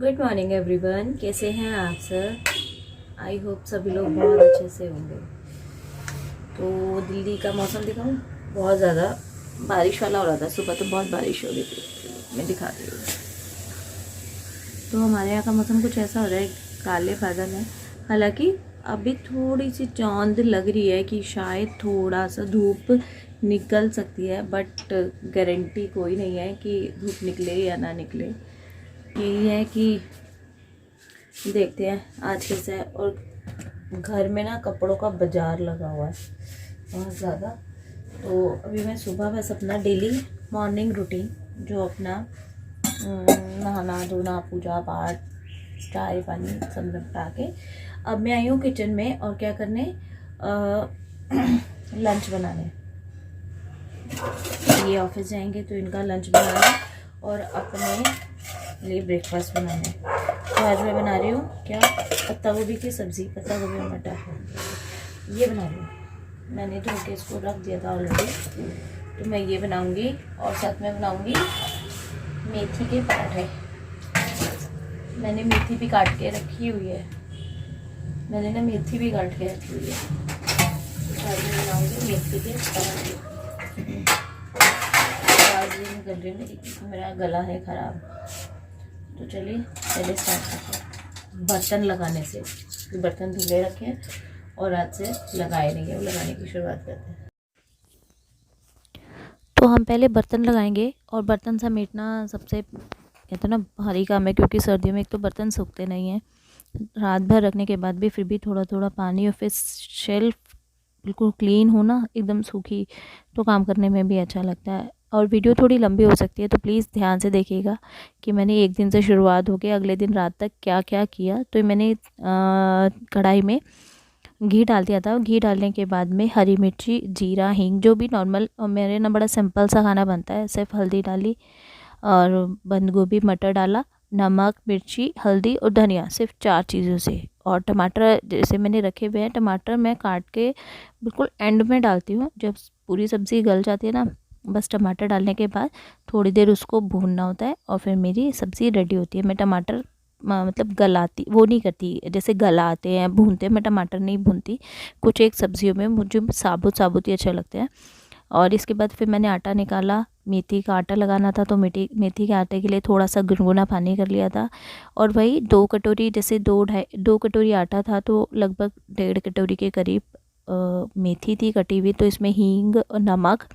Good morning everyone, कैसे हैं आप सर। आई होप सभी लोग बहुत अच्छे से होंगे। तो दिल्ली का मौसम दिखाऊं, बहुत ज़्यादा बारिश वाला हो रहा था। सुबह तो बहुत बारिश हो रही थी। मैं दिखाती हूँ। तो हमारे यहाँ का मौसम कुछ ऐसा हो रहा है, काले बादल हैं। हालांकि अभी थोड़ी सी चांद लग रही है कि शायद थोड़ा सा धूप निकल सकती है, बट गारंटी कोई नहीं है कि धूप निकले या ना निकले। यही है कि देखते हैं आज कैसे है। और घर में ना कपड़ों का बाजार लगा हुआ है बहुत ज़्यादा। तो अभी मैं सुबह बस अपना डेली मॉर्निंग रूटीन जो अपना नहाना धोना पूजा पाठ चाय पानी सब निपटा के अब मैं आई हूँ किचन में। और क्या करने, लंच बनाने। ये ऑफिस जाएंगे तो इनका लंच बनाना और अपने लिए ब्रेकफास्ट बनाना है। तो आज मैं बना रही हूँ क्या, पत्ता गोभी की सब्ज़ी, पत्ता गोभी और मटर ये बना रही हूँ। मैंने धो के इसको रख दिया था ऑलरेडी। तो मैं ये बनाऊँगी और साथ में बनाऊँगी मेथी के पराठे। मैंने मेथी भी काट के रखी हुई है। मैंने ना मेथी भी काट के रखी हुई है। आज मैं बनाऊँगी मेथी के पराठे। आज ये निकल रही मेरी, मेरा गला है ख़राब। तो चलिए पहले स्टार्ट करते हैं बर्तन लगाने से। बर्तन धुले रखे हैं और आज से लगाए नहीं है, वो लगाने की शुरुआत करते हैं। तो हम पहले बर्तन लगाएंगे। और बर्तन समेटना सबसे कहते ना भारी काम है, क्योंकि सर्दियों में एक तो बर्तन सूखते नहीं हैं, रात भर रखने के बाद भी फिर भी थोड़ा थोड़ा पानी और फिर शेल्फ बिल्कुल क्लीन हो ना, एकदम सूखी, तो काम करने में भी अच्छा लगता है। और वीडियो थोड़ी लंबी हो सकती है, तो प्लीज़ ध्यान से देखिएगा कि मैंने एक दिन से शुरुआत हो के अगले दिन रात तक क्या क्या किया। तो मैंने कढ़ाई में घी डाल दिया था। घी डालने के बाद में हरी मिर्ची जीरा हींग जो भी नॉर्मल, और मेरे ना बड़ा सिंपल सा खाना बनता है, सिर्फ हल्दी डाली और बंद गोभी मटर डाला, नमक मिर्ची हल्दी और धनिया, सिर्फ 4 चीज़ों से। और टमाटर जैसे मैंने रखे हुए हैं, टमाटर मैं काट के बिल्कुल एंड में डालती हूँ, जब पूरी सब्ज़ी गल जाती है ना, बस टमाटर डालने के बाद थोड़ी देर उसको भूनना होता है और फिर मेरी सब्ज़ी रेडी होती है। मैं टमाटर मतलब गलाती वो नहीं करती, जैसे गलाते हैं भूनते हैं, मैं टमाटर नहीं भूनती। कुछ एक सब्जियों में मुझे साबुत साबुत ही अच्छे लगते हैं। और इसके बाद फिर मैंने आटा निकाला, मेथी का आटा लगाना था, तो मेथी के आटे के लिए थोड़ा सा गुनगुना पानी कर लिया था। और वही 2 कटोरी, जैसे 2 कटोरी आटा था तो लगभग 1.5 कटोरी के करीब मेथी थी कटी हुई। तो इसमें हींग और नमक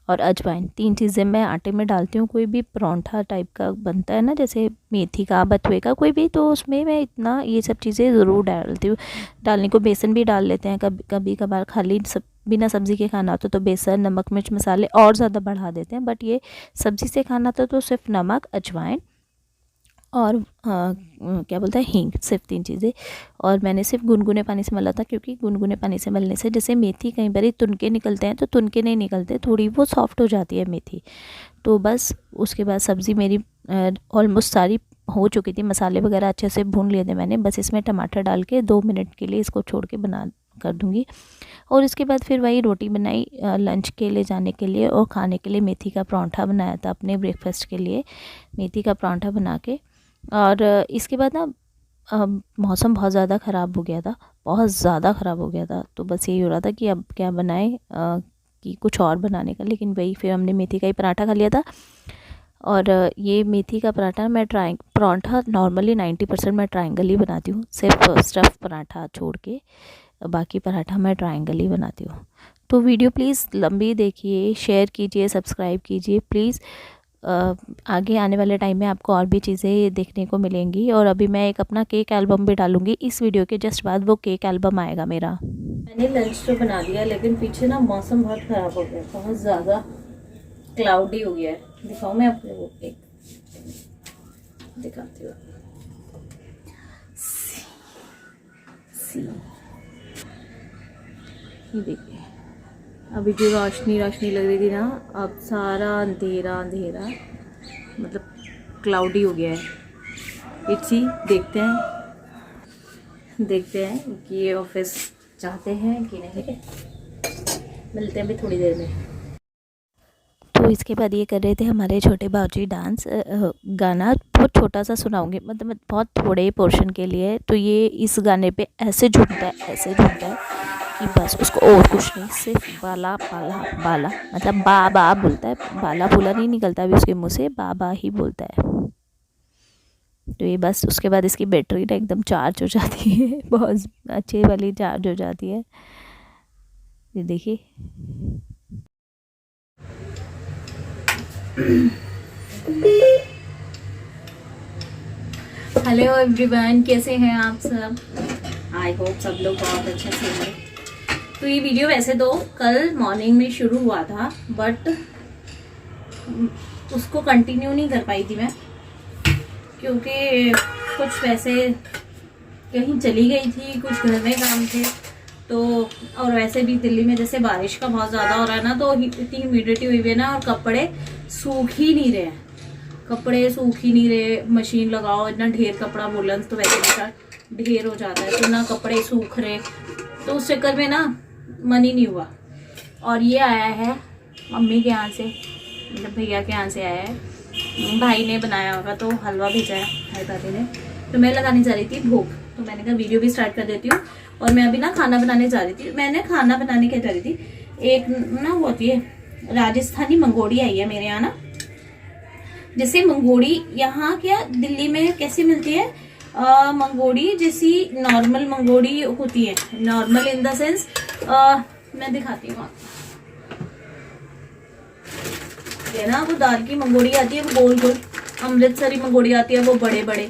और अजवाइन 3 चीज़ें मैं आटे में डालती हूँ। कोई भी परांठा टाइप का बनता है ना, जैसे मेथी का बथुए का कोई भी, तो उसमें मैं इतना ये सब चीज़ें ज़रूर डालती हूँ। डालने को बेसन भी डाल लेते हैं कभी कभार, खाली सब बिना सब्ज़ी के खाना होता तो बेसन नमक मिर्च मसाले और ज़्यादा बढ़ा देते हैं, बट ये सब्ज़ी से खाना था तो सिर्फ नमक अजवाइन और क्या बोलते हैं हींग, सिर्फ 3 चीज़ें। और मैंने सिर्फ गुनगुने पानी से मला था, क्योंकि गुनगुने पानी से मलने से जैसे मेथी कई बार तुनके निकलते हैं, तो तुनके नहीं निकलते, थोड़ी वो सॉफ्ट हो जाती है मेथी। तो बस उसके बाद सब्ज़ी मेरी ऑलमोस्ट सारी हो चुकी थी, मसाले वगैरह अच्छे से भून लिए थे मैंने। बस इसमें टमाटर डाल के 2 मिनट के लिए इसको छोड़ के बना कर दूँगी। और इसके बाद फिर वही रोटी बनाई लंच के लिए जाने के लिए, और खाने के लिए मेथी का परांठा बनाया था अपने ब्रेकफास्ट के लिए, मेथी का परांठा बना के। और इसके बाद ना मौसम बहुत ज़्यादा ख़राब हो गया था, बहुत ज़्यादा ख़राब हो गया था। तो बस यही हो रहा था कि अब क्या बनाएं, कि कुछ और बनाने का, लेकिन वही फिर हमने मेथी का ही पराठा खा लिया था। और ये मेथी का पराठा मैं पराठा नॉर्मली 90% मैं ट्रायंगल ही बनाती हूँ, सिर्फ स्टफ़ पराठा छोड़ के बाकी पराठा मैं ट्रायंगल ही बनाती हूँ। तो वीडियो प्लीज़ लंबी देखिए, शेयर कीजिए, सब्सक्राइब कीजिए प्लीज़। आगे आने वाले टाइम में आपको और भी चीज़ें देखने को मिलेंगी। और अभी मैं एक अपना केक एल्बम भी डालूंगी, इस वीडियो के जस्ट बाद वो केक एल्बम आएगा मेरा। मैंने लंच तो बना लिया, लेकिन पीछे ना मौसम बहुत ख़राब हो गया, बहुत ज़्यादा क्लाउडी हो गया है। दिखाऊँ मैं आपको वो केक, दिखाती हूँ। ये देखिए, अभी जो रोशनी रोशनी लग रही थी ना, अब सारा अंधेरा अंधेरा, मतलब क्लाउडी हो गया है। इसी देखते हैं कि ये ऑफिस चाहते हैं कि नहीं। मिलते हैं अभी थोड़ी देर में। तो तो इसके बाद ये कर रहे थे हमारे छोटे बाबूजी डांस। गाना बहुत छोटा सा सुनाऊंगी, मतलब बहुत थोड़े पोर्शन के लिए। तो ये इस गाने पे ऐसे झूमता है, ऐसे झूमता है कि बस उसको और कुछ नहीं, सिर्फ बाला बाला बाला, मतलब बा बा बोलता है, बाला फूला नहीं निकलता अभी उसके मुँह से, बा बा ही बोलता है। तो ये बस उसके बाद इसकी बैटरी ना एकदम चार्ज हो जाती है, बहुत अच्छी वाली चार्ज हो जाती है। ये देखिए। हेलो एवरीवन, कैसे हैं आप सब? आई होप सब लोग बहुत अच्छे से हैं। तो ये वीडियो वैसे तो कल मॉर्निंग में शुरू हुआ था, बट उसको कंटिन्यू नहीं कर पाई थी मैं, क्योंकि कुछ वैसे कहीं चली गई थी, कुछ घर में काम थे। तो और वैसे भी दिल्ली में जैसे बारिश का बहुत ज़्यादा हो रहा है ना, तो इतनी ह्यूमिडिटी हुई हुई है ना, और कपड़े सूख ही नहीं रहे हैं, कपड़े सूख ही नहीं रहे। मशीन लगाओ, इतना ढेर कपड़ा, वुलन तो वैसे भी ढेर हो जाता है, तो ना कपड़े सूख रहे। तो उस चक्कर में ना मन ही नहीं हुआ। और ये आया है मम्मी के यहाँ से, मतलब भैया के यहाँ से आया है, भाई ने बनाया होगा, तो हलवा भेजा है भाई दादी ने। तो मैं लगाने जा रही थी भोग, तो मैंने कहा वीडियो भी स्टार्ट कर देती हूँ। और मैं अभी ना खाना बनाने जा रही थी। मैंने खाना बनाने क्या जा रही थी, एक ना होती है राजस्थानी मंगोड़ी आई है मेरे यहाँ ना। जैसे मंगोड़ी यहाँ क्या दिल्ली में कैसी मिलती है, मंगोड़ी जैसी नॉर्मल मंगोड़ी होती है, नॉर्मल इन द सेंस, मैं दिखाती हूँ आपको। ये ना वो दाल की मंगोड़ी आती है, वो गोल गोल। अमृतसरी मंगोड़ी आती है, वो बड़े बड़े।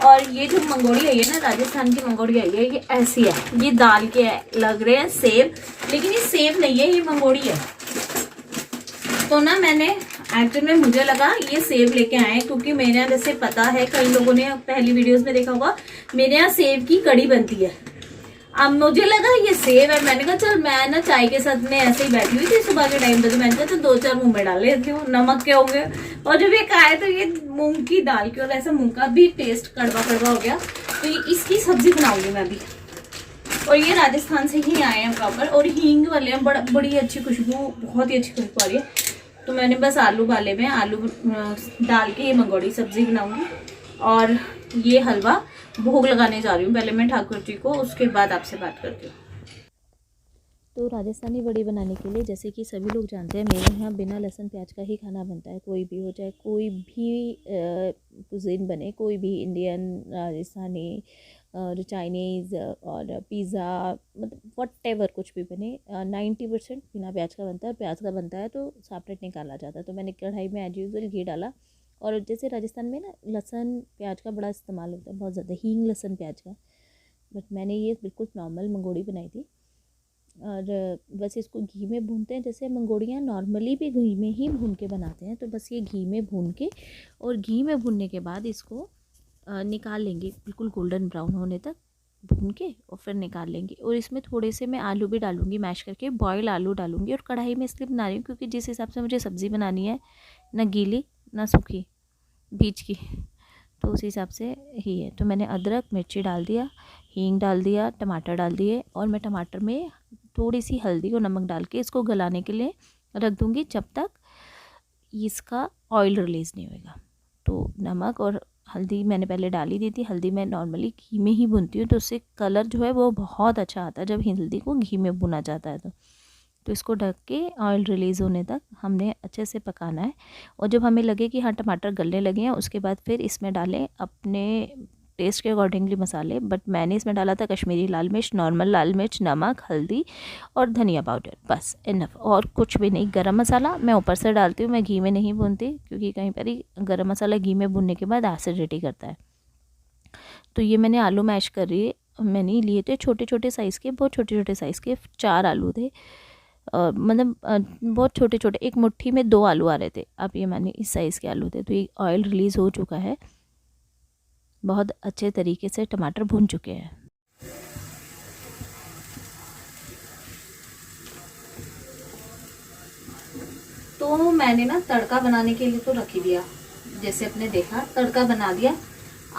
और ये जो मंगोड़ी आई है ना, राजस्थान की मंगोड़ी आई है, ये ऐसी है। ये दाल के लग रहे हैं सेब, लेकिन ये सेब नहीं है, ये मंगोड़ी है। तो ना मैंने एक्चुअल में मुझे लगा ये सेब लेके आए, क्योंकि मेरे यहाँ जैसे पता है, कई लोगों ने पहली वीडियोस में देखा होगा, मेरे यहाँ सेब की कड़ी बनती है। अब मुझे लगा ये सेब है, मैंने कहा चल, मैं ना चाय के साथ में ऐसे ही बैठी हुई थी सुबह के टाइम पे, तो मैंने कहा तो 2-4 मुंह में डाल लेती हूँ, नमक के होंगे। और जब ये खाए तो ये मूंग की दाल की, और ऐसा मूंग का भी टेस्ट कड़वा कड़वा हो गया। तो ये इसकी सब्जी बनाऊंगी मैं भी। और ये राजस्थान से ही आए हैं प्रॉपर, और हींग वाले हैं, बड़ी अच्छी खुशबू, बहुत ही अच्छी खुशबू आ रही है। तो मैंने बस आलू बाले में आलू डाल के ये मंगोड़ी सब्जी बनाऊंगी, और ये हलवा भोग लगाने जा रही हूँ पहले मैं ठाकुर जी को, उसके बाद आपसे बात करती हूँ। तो राजस्थानी बड़ी बनाने के लिए, जैसे कि सभी लोग जानते हैं, मेरे यहाँ बिना लहसुन प्याज का ही खाना बनता है। कोई भी हो, चाहे कोई भी कुजीन बने, कोई भी इंडियन, राजस्थानी और चाइनीज़ और पिज़्ज़ा, मतलब व्हाटएवर कुछ भी बने, 90% बिना प्याज का बनता है। प्याज का बनता है तो सेपरेट निकाला जाता है। तो मैंने कढ़ाई में एज यूजुअल घी डाला, और जैसे राजस्थान में ना लहसुन प्याज का बड़ा इस्तेमाल होता है, बहुत ज़्यादा हींग लहसुन प्याज का, बट मैंने ये बिल्कुल नॉर्मल मंगोड़ी बनाई थी। और बस इसको घी में भूनते हैं, जैसे मंगोड़ियाँ नॉर्मली भी घी में ही भून के बनाते हैं। तो बस ये घी में भून के, और घी में भूनने के बाद इसको निकाल लेंगे, बिल्कुल गोल्डन ब्राउन होने तक भून के, और फिर निकाल लेंगे। और इसमें थोड़े से मैं आलू भी डालूंगी, मैश करके बॉयल आलू डालूंगी। और कढ़ाई में इसलिए बना रही हूँ क्योंकि जिस हिसाब से मुझे सब्ज़ी बनानी है, ना गीली ना सूखी, बीच की, तो उस हिसाब से ही है। तो मैंने अदरक मिर्ची डाल दिया, हींग डाल दिया, टमाटर डाल दिए, और मैं टमाटर में थोड़ी सी हल्दी और नमक डाल के इसको गलाने के लिए रख दूँगी, जब तक इसका ऑयल रिलीज़ नहीं होगा। तो नमक और हल्दी मैंने पहले डाली दी थी। हल्दी मैं नॉर्मली घी में ही भूनती हूँ, तो उससे कलर जो है वो बहुत अच्छा आता है जब हल्दी को घी में भुना जाता है। तो इसको ढक के ऑयल रिलीज़ होने तक हमने अच्छे से पकाना है। और जब हमें लगे कि हाँ टमाटर गलने लगे हैं, उसके बाद फिर इसमें डालें अपने टेस्ट के अकॉर्डिंगली मसाले। बट मैंने इसमें डाला था कश्मीरी लाल मिर्च, नॉर्मल लाल मिर्च, नमक, हल्दी और धनिया पाउडर, बस इनफ, और कुछ भी नहीं। गरम मसाला मैं ऊपर से डालती हूँ, मैं घी में नहीं भूनती, क्योंकि कहीं पर ही गरम मसाला घी में भूनने के बाद एसिडिटी करता है। तो ये मैंने आलू मैश कर रही है, मैंने लिए थे छोटे छोटे साइज़ के, बहुत छोटे छोटे साइज़ के 4 आलू थे, मतलब बहुत छोटे छोटे, एक मुट्ठी में 2 आलू आ रहे थे। अब ये मैंने इस साइज़ के आलू थे। तो ये ऑयल रिलीज़ हो चुका है, बहुत अच्छे तरीके से टमाटर भून चुके हैं। तो मैंने ना तड़का बनाने के लिए तो रख ही दिया, जैसे आपने देखा तड़का बना दिया,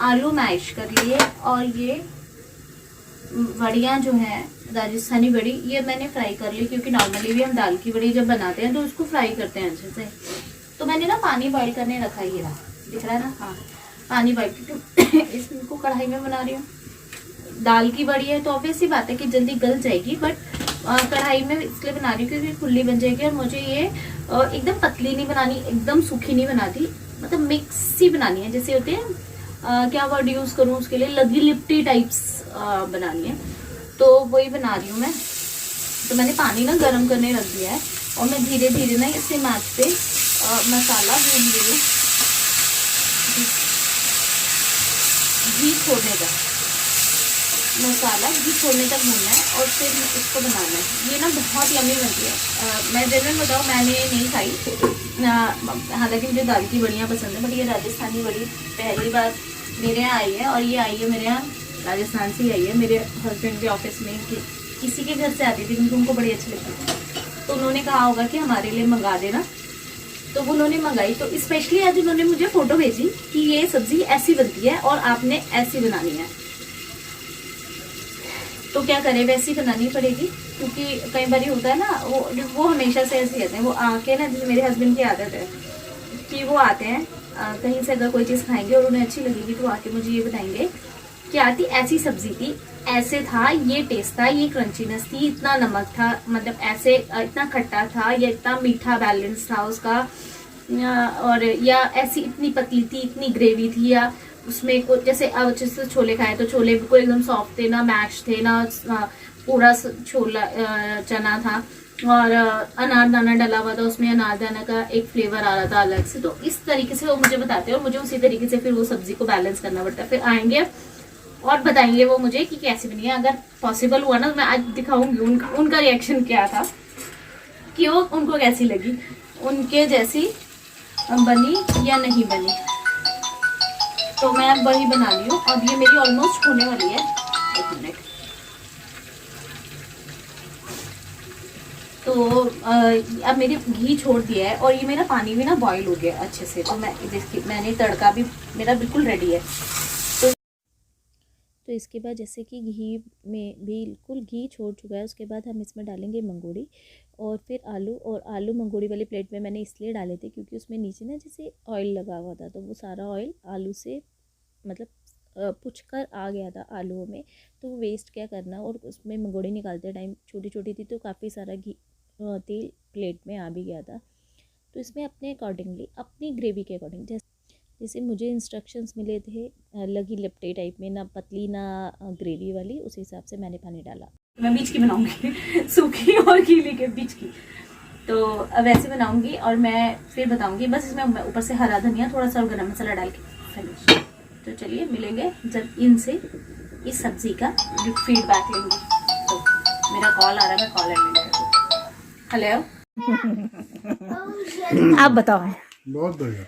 आलू मैश कर लिए, और ये वड़ियाँ जो हैं राजस्थानी बड़ी ये मैंने फ्राई कर ली, क्योंकि नॉर्मली भी हम दाल की बड़ी जब बनाते हैं तो उसको फ्राई करते हैं अच्छे से। तो मैंने ना पानी बॉईल करने रखा है, ये रहा, दिख रहा है ना, हाँ पानी बॉईल, क्योंकि इसको कढ़ाई में बना रही हूँ। दाल की बड़ी है तो ऑब्वियस सी बात है कि जल्दी गल जाएगी, बट कढ़ाई में इसलिए बना रही हूँ क्योंकि खुली बन जाएगी। और मुझे ये एकदम पतली नहीं बनानी, एकदम सूखी नहीं बनाती, मतलब मिक्स ही बनानी है, जैसे होते हैं क्या वर्ड यूज करूँ उसके लिए, लगी लिपटी टाइप्स बनानी है, तो वही बना रही हूँ मैं। तो मैंने पानी ना गर्म करने रख दिया है और मैं धीरे धीरे ना इसे मैच पे मसाला भून रही हूँ, घी छोड़ने तक, मसाला घी छोड़ने तक भूनना है और फिर इसको बनाना है। ये ना बहुत यम्मी बनती है। मैं जनरल बताऊँ, मैंने नहीं खाई, हालांकि मुझे दाल की बड़ियाँ पसंद है, बट ये राजस्थानी बड़ी पहली बार मेरे यहाँ आई है। और ये आई है मेरे यहाँ राजस्थान से ही आई है, मेरे हस्बैंड के ऑफिस में किसी के घर से आती थी, क्योंकि उनको बड़ी अच्छी लगती थी, तो उन्होंने कहा होगा कि हमारे लिए मंगा देना, तो उन्होंने मंगाई। तो स्पेशली आज उन्होंने मुझे फोटो भेजी कि ये सब्जी ऐसी बनती है और आपने ऐसी बनानी है। तो क्या करें, वैसी बनानी पड़ेगी, क्योंकि कई बार होता है ना, वो हमेशा से ऐसे कहते हैं, वो आके ना, जैसे मेरे हस्बैंड की आदत है कि वो आते हैं कहीं से, अगर कोई चीज़ खाएंगे और उन्हें अच्छी लगेगी तो आके मुझे ये बताएंगे कि आती ऐसी सब्जी थी, ऐसे था, ये टेस्ट था, ये क्रंचीनेस थी, इतना नमक था, मतलब ऐसे इतना खट्टा था, या इतना मीठा बैलेंस था उसका, और या ऐसी इतनी पतली थी, इतनी ग्रेवी थी, या उसमें कुछ जैसे छोले खाए तो छोले बिल्कुल एकदम सॉफ्ट थे, ना मैश थे, ना पूरा छोला चना था, और अनारदाना डला हुआ था, उसमें अनारदाना का एक फ्लेवर आ रहा था अलग से। तो इस तरीके से वो मुझे बताते हैं और मुझे उसी तरीके से फिर वो सब्जी को बैलेंस करना पड़ता है। फिर आएंगे और बताएंगे वो मुझे कि कैसी बनी है। अगर पॉसिबल हुआ ना, मैं आज दिखाऊंगी उनका रिएक्शन क्या था, कि वो उनको कैसी लगी, उनके जैसी बनी या नहीं बनी। तो मैं अब वही बना रही हूँ। अब ये मेरी ऑलमोस्ट होने वाली है, 1 मिनट। तो अब मेरी घी छोड़ दिया है और ये मेरा पानी भी ना बॉईल हो गया अच्छे से। तो मैंने तड़का भी मेरा बिल्कुल रेडी है। तो इसके बाद जैसे कि घी में बिल्कुल घी छोड़ चुका है, उसके बाद हम इसमें डालेंगे मंगोड़ी और फिर आलू। और आलू मंगोड़ी वाली प्लेट में मैंने इसलिए डाले थे क्योंकि उसमें नीचे ना जैसे ऑयल लगा हुआ था, तो वो सारा ऑयल आलू से मतलब पुछ कर आ गया था आलूओं में, तो वो वेस्ट क्या करना। और उसमें मंगोड़ी निकालते टाइम छोटी छोटी थी, तो काफ़ी सारा घी तेल प्लेट में आ भी गया था। तो इसमें अपने अकॉर्डिंगली, अपनी ग्रेवी के अकॉर्डिंग, जैसे मुझे इंस्ट्रक्शंस मिले थे लगी लिपटे टाइप में, ना पतली ना ग्रेवी वाली, उस हिसाब से मैंने पानी डाला। मैं बीच की बनाऊंगी सूखी और गीली के बीच की, तो अब ऐसे बनाऊंगी और मैं फिर बताऊंगी। बस इसमें ऊपर से हरा धनिया, थोड़ा सा गरम मसाला डाल के फिनिश। तो चलिए मिलेंगे जब इनसे इस सब्जी का फीडबैक लेंगे। तो मेरा कॉल आ रहा है, मैं कॉल अटेंड करती हूँ। हेलो, आप बताओ। बहुत बढ़िया।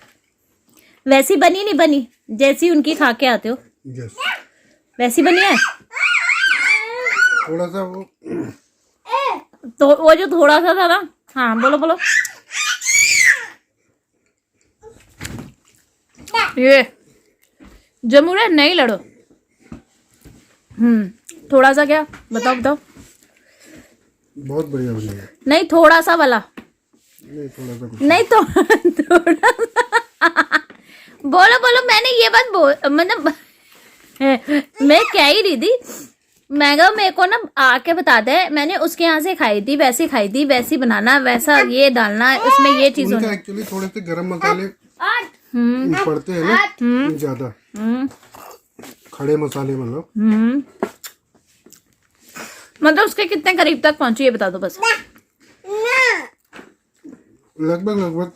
वैसी बनी नहीं बनी जैसी उनकी खा के आते हो? यस, वैसी बनी है। थोड़ा सा वो, तो वो जो थोड़ा सा था ना, हाँ बोलो बोलो। ये जमूरे नहीं लड़ो। थोड़ा सा क्या, बताओ बताओ। बहुत बढ़िया बनी है। नहीं थोड़ा सा वाला, नहीं थोड़ा सा कुछ नहीं तो थोड़ा सा बोलो बोलो। मैंने ये बात मतलब मैं क्या ही रही थी, मैं कहा मेरे को ना आके बता दे, मैंने उसके यहाँ से खाई थी, वैसी खाई थी, वैसी बनाना, वैसा ये डालना, उसमें ये चीज होना। एक्चुअली थोड़े से गरम मसाले पड़ते हैं ना ज्यादा, खड़े मसाले मतलब उसके कितने करीब तक पहुंची ये बता दो बस। लगभग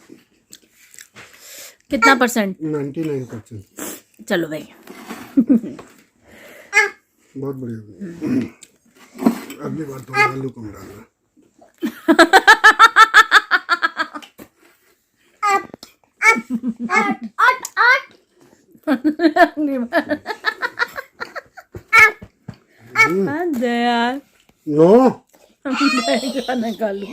कितना परसेंट? 99%। चलो भाई बहुत बढ़िया। अगली बार तो आलू कम डालना। यार नो मैं निकालू।